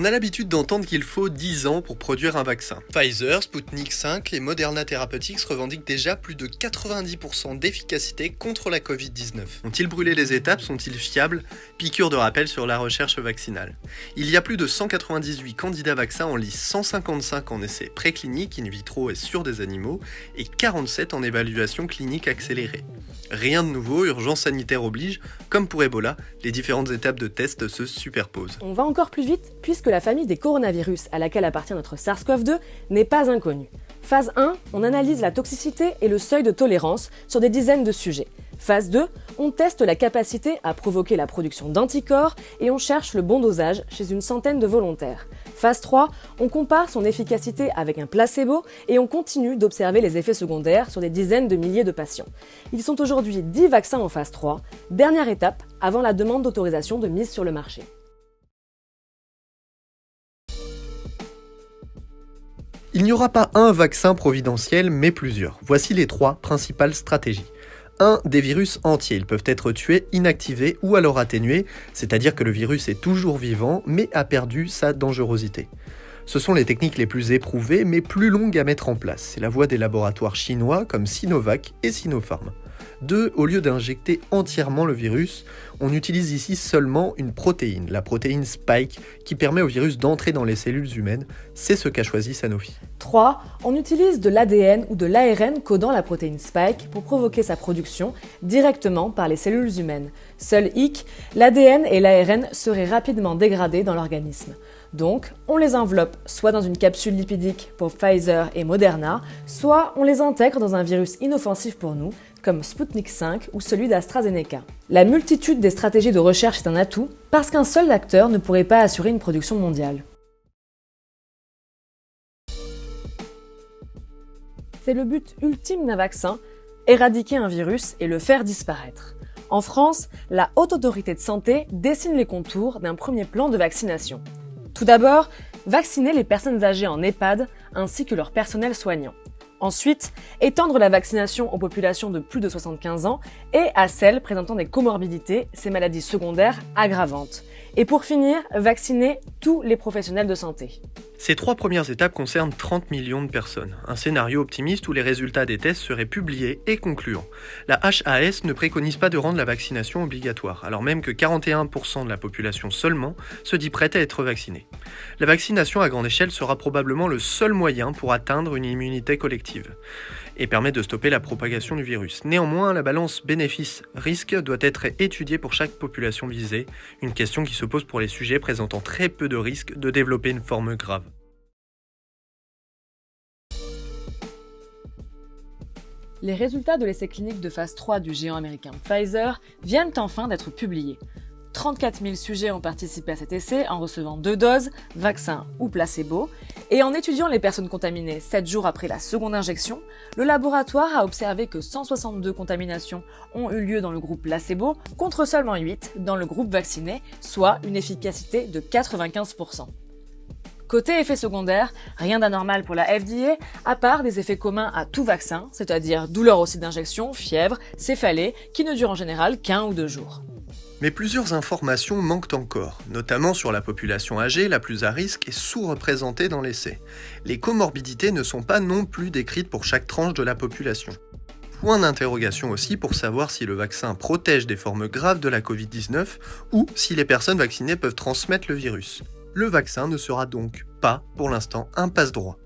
On a l'habitude d'entendre qu'il faut 10 ans pour produire un vaccin. Pfizer, Sputnik 5 et Moderna Therapeutics revendiquent déjà plus de 90% d'efficacité contre la Covid-19. Ont-ils brûlé les étapes? Sont-ils fiables? Piqûre de rappel sur la recherche vaccinale. Il y a plus de 198 candidats vaccins en lice, 155 en essais précliniques, in vitro et sur des animaux, et 47 en évaluation clinique accélérée. Rien de nouveau, urgence sanitaire oblige, comme pour Ebola, les différentes étapes de test se superposent. On va encore plus vite puisque la famille des coronavirus à laquelle appartient notre SARS-CoV-2 n'est pas inconnue. Phase 1, on analyse la toxicité et le seuil de tolérance sur des dizaines de sujets. Phase 2, on teste la capacité à provoquer la production d'anticorps et on cherche le bon dosage chez une centaine de volontaires. Phase 3, on compare son efficacité avec un placebo et on continue d'observer les effets secondaires sur des dizaines de milliers de patients. Ils sont aujourd'hui 10 vaccins en phase 3, dernière étape avant la demande d'autorisation de mise sur le marché. Il n'y aura pas un vaccin providentiel, mais plusieurs. Voici les 3 principales stratégies. 1. Des virus entiers. Ils peuvent être tués, inactivés ou alors atténués, c'est-à-dire que le virus est toujours vivant, mais a perdu sa dangerosité. Ce sont les techniques les plus éprouvées, mais plus longues à mettre en place. C'est la voie des laboratoires chinois comme Sinovac et Sinopharm. 2. Au lieu d'injecter entièrement le virus, on utilise ici seulement une protéine, la protéine Spike, qui permet au virus d'entrer dans les cellules humaines. C'est ce qu'a choisi Sanofi. 3. On utilise de l'ADN ou de l'ARN codant la protéine Spike pour provoquer sa production directement par les cellules humaines. Seul hic, l'ADN et l'ARN seraient rapidement dégradés dans l'organisme. Donc, on les enveloppe soit dans une capsule lipidique pour Pfizer et Moderna, soit on les intègre dans un virus inoffensif pour nous, comme Sputnik 5 ou celui d'AstraZeneca. La multitude des stratégies de recherche est un atout, parce qu'un seul acteur ne pourrait pas assurer une production mondiale. C'est le but ultime d'un vaccin, éradiquer un virus et le faire disparaître. En France, la Haute Autorité de Santé dessine les contours d'un premier plan de vaccination. Tout d'abord, vacciner les personnes âgées en EHPAD ainsi que leur personnel soignant. Ensuite, étendre la vaccination aux populations de plus de 75 ans et à celles présentant des comorbidités, ces maladies secondaires aggravantes. Et pour finir, vacciner tous les professionnels de santé. Ces 3 premières étapes concernent 30 millions de personnes. Un scénario optimiste où les résultats des tests seraient publiés et concluants. La HAS ne préconise pas de rendre la vaccination obligatoire, alors même que 41% de la population seulement se dit prête à être vaccinée. La vaccination à grande échelle sera probablement le seul moyen pour atteindre une immunité collective et permet de stopper la propagation du virus. Néanmoins, la balance bénéfice-risque doit être étudiée pour chaque population visée, une question qui se pose pour les sujets présentant très peu de risques de développer une forme grave. Les résultats de l'essai clinique de phase 3 du géant américain Pfizer viennent enfin d'être publiés. 34 000 sujets ont participé à cet essai en recevant 2 doses, vaccin ou placebo, et en étudiant les personnes contaminées 7 jours après la seconde injection, le laboratoire a observé que 162 contaminations ont eu lieu dans le groupe placebo contre seulement 8 dans le groupe vacciné, soit une efficacité de 95%. Côté effets secondaires, rien d'anormal pour la FDA, à part des effets communs à tout vaccin, c'est-à-dire douleur au site d'injection, fièvre, céphalée, qui ne durent en général qu'1 ou 2 jours. Mais plusieurs informations manquent encore, notamment sur la population âgée la plus à risque et sous-représentée dans l'essai. Les comorbidités ne sont pas non plus décrites pour chaque tranche de la population. Point d'interrogation aussi pour savoir si le vaccin protège des formes graves de la Covid-19 ou si les personnes vaccinées peuvent transmettre le virus. Le vaccin ne sera donc pas, pour l'instant, un passe-droit.